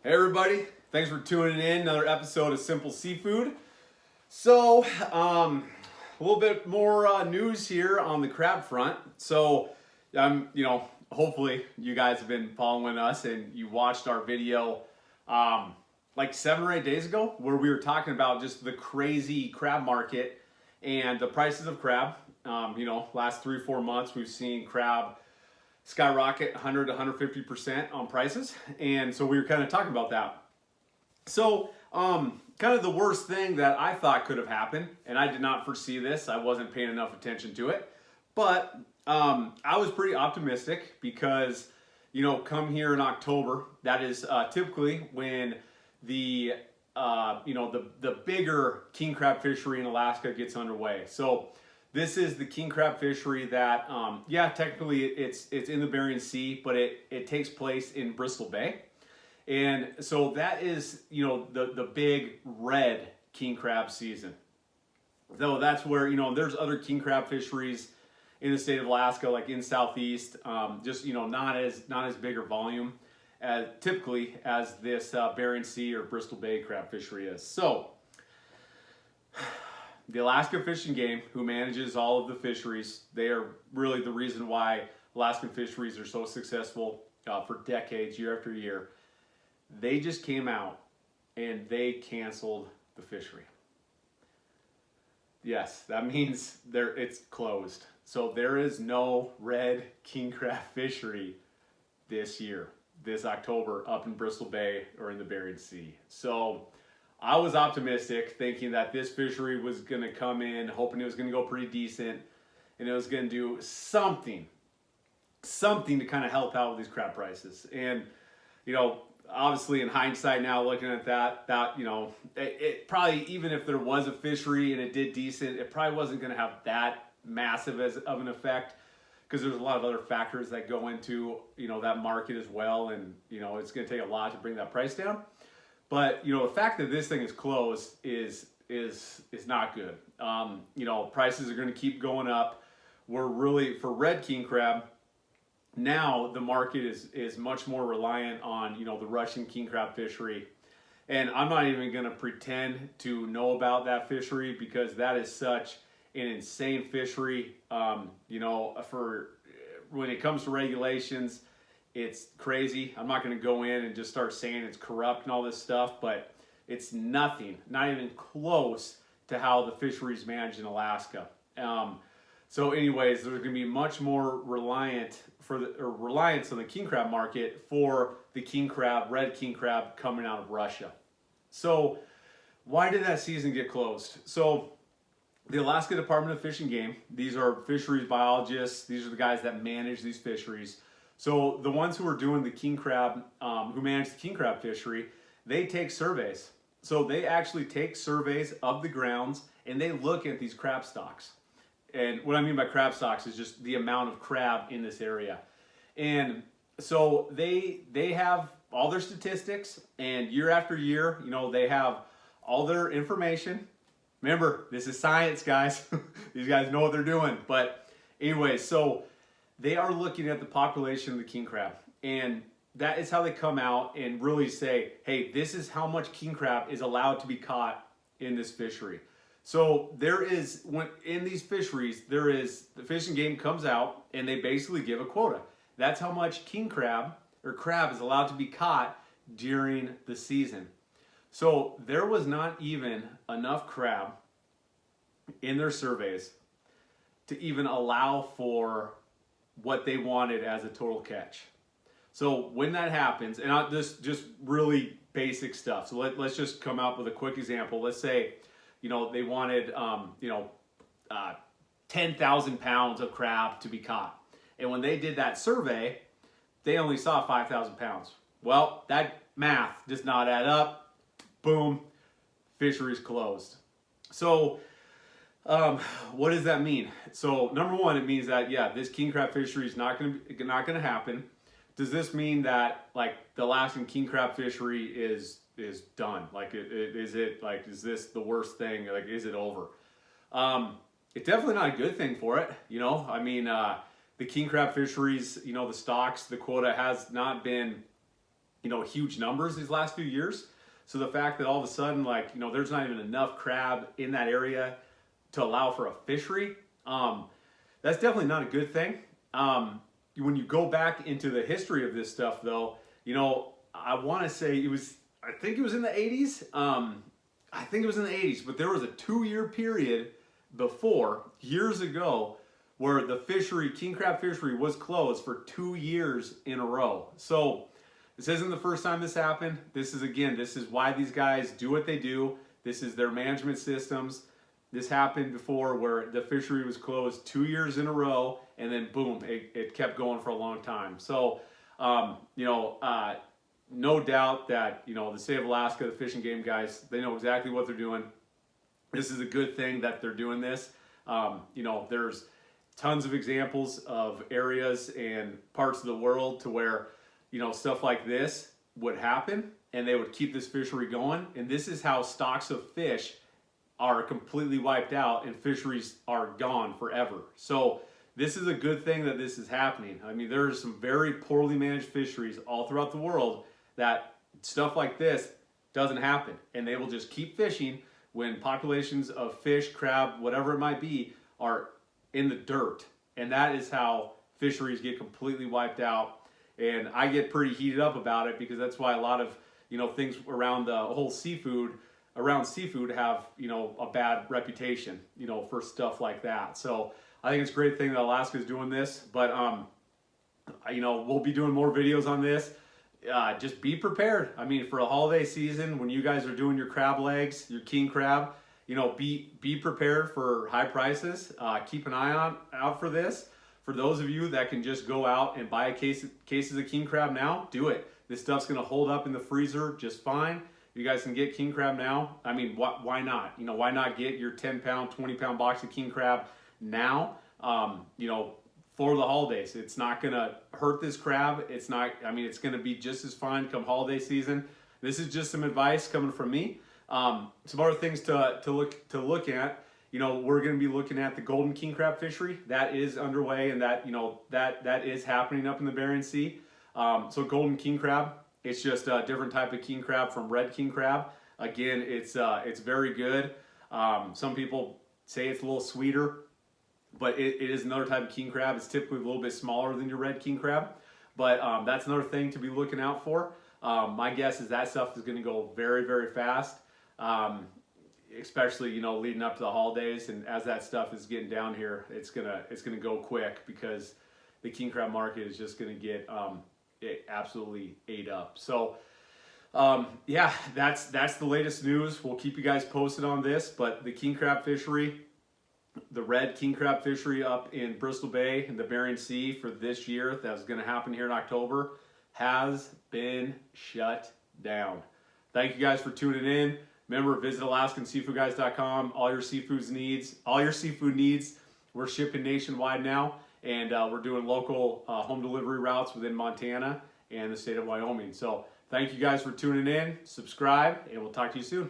Hey everybody, thanks for tuning in. Another episode of Simple Seafood. So, a little bit more news here on the crab front. So, hopefully you guys have been following us and you watched our video like 7 or 8 days ago where we were talking about just the crazy crab market and the prices of crab. Last 3-4 months we've seen crab skyrocket 100 to 150% on prices, and so we were kind of talking about that. So kind of the worst thing that I thought could have happened, and I did not foresee this, I wasn't paying enough attention to it, but I was pretty optimistic because come here in October, that is typically when the bigger king crab fishery in Alaska gets underway. So this is the king crab fishery that, technically it's in the Bering Sea, but it takes place in Bristol Bay. And so that is, the big red king crab season. Though that's where, there's other king crab fisheries in the state of Alaska, like in Southeast, just, not as big or volume as typically as this Bering Sea or Bristol Bay crab fishery is. So the Alaska Fish and Game, who manages all of the fisheries, they are really the reason why Alaskan fisheries are so successful for decades, year after year. They just came out and they canceled the fishery. Yes, that means it's closed. So there is no red king crab fishery this year, this October, up in Bristol Bay or in the Bering Sea. So I was optimistic, thinking that this fishery was going to come in, hoping it was going to go pretty decent, and it was going to do something to kind of help out with these crab prices. And, obviously in hindsight now, looking at that it probably, even if there was a fishery and it did decent, it probably wasn't going to have that massive of an effect, because there's a lot of other factors that go into, that market as well. And, it's going to take a lot to bring that price down. But the fact that this thing is closed is not good. Prices are going to keep going up. We're really, for red king crab, now the market is much more reliant on the Russian king crab fishery, and I'm not even going to pretend to know about that fishery, because that is such an insane fishery. For when it comes to regulations, it's crazy. I'm not going to go in and just start saying it's corrupt and all this stuff, but it's nothing, not even close to how the fishery is managed in Alaska. So anyways, there's going to be much more reliance on the king crab market for the king crab, red king crab coming out of Russia. So why did that season get closed? So the Alaska Department of Fish and Game, these are fisheries biologists, these are the guys that manage these fisheries. So the ones who are doing the king crab, who manage the king crab fishery, they take surveys. So they actually take surveys of the grounds and they look at these crab stocks. And what I mean by crab stocks is just the amount of crab in this area. And so they have all their statistics, and year after year, they have all their information. Remember, this is science, guys. These guys know what they're doing. But anyway, so they are looking at the population of the king crab, and that is how they come out and really say, hey, this is how much king crab is allowed to be caught in this fishery. So in these fisheries, the Fish and Game comes out and they basically give a quota. That's how much king crab or crab is allowed to be caught during the season. So there was not even enough crab in their surveys to even allow for what they wanted as a total catch. So when that happens, and just really basic stuff. So let's just come out with a quick example. Let's say, they wanted, 10,000 pounds of crab to be caught. And when they did that survey, they only saw 5,000 pounds. Well, that math does not add up. Boom, fishery's closed. So what does that mean? So number one, it means that, this king crab fishery is not going to happen. Does this mean that the Alaskan king crab fishery is done? Is this the worst thing? Is it over? It's definitely not a good thing for it. The king crab fisheries, the stocks, the quota has not been huge numbers these last few years. So the fact that all of a sudden, like, there's not even enough crab in that area to allow for a fishery, that's definitely not a good thing. When you go back into the history of this stuff, though, I want to say I think it was in the 80s. I think it was in the 80s, but there was a 2-year period before, years ago, where the fishery, king crab fishery, was closed for 2 years in a row. So this isn't the first time this happened. This is why these guys do what they do. This is their management systems. This happened before where the fishery was closed 2 years in a row, and then boom, it kept going for a long time. So, no doubt that, the state of Alaska, the Fish and Game guys, they know exactly what they're doing. This is a good thing that they're doing this. There's tons of examples of areas and parts of the world to where, stuff like this would happen and they would keep this fishery going. And this is how stocks of fish are completely wiped out and fisheries are gone forever. So this is a good thing that this is happening. I mean, there are some very poorly managed fisheries all throughout the world that stuff like this doesn't happen. And they will just keep fishing when populations of fish, crab, whatever it might be, are in the dirt. And that is how fisheries get completely wiped out. And I get pretty heated up about it because that's why a lot of, things around the whole seafood have, a bad reputation, for stuff like that. So I think it's a great thing that Alaska is doing this, but, we'll be doing more videos on this. Just be prepared. I mean, for a holiday season, when you guys are doing your crab legs, your king crab, be prepared for high prices. Keep an eye out for this. For those of you that can just go out and buy cases of king crab now, do it. This stuff's going to hold up in the freezer just fine. You guys can get king crab now. I mean, why not? Why not get your 10-pound, 20-pound box of king crab now? For the holidays. It's not going to hurt this crab. It's going to be just as fine come holiday season. This is just some advice coming from me. Some other things to look at. We're going to be looking at the golden king crab fishery that is underway, and that is happening up in the Bering Sea. So golden king crab, it's just a different type of king crab from red king crab. Again, it's very good. Some people say it's a little sweeter, but it is another type of king crab. It's typically a little bit smaller than your red king crab, but that's another thing to be looking out for. My guess is that stuff is going to go very, very fast, especially leading up to the holidays. And as that stuff is getting down here, it's gonna go quick because the king crab market is just going to get absolutely ate up. So yeah, that's the latest news. We'll keep you guys posted on this, but the king crab fishery, the red king crab fishery up in Bristol Bay in the Bering Sea for this year that was going to happen here in October has been shut down. Thank you guys for tuning in. Remember, visit AlaskanSeafoodGuys.com. All your seafood needs. We're shipping nationwide now, and we're doing local home delivery routes within Montana and the state of Wyoming. So thank you guys for tuning in. Subscribe, and we'll talk to you soon.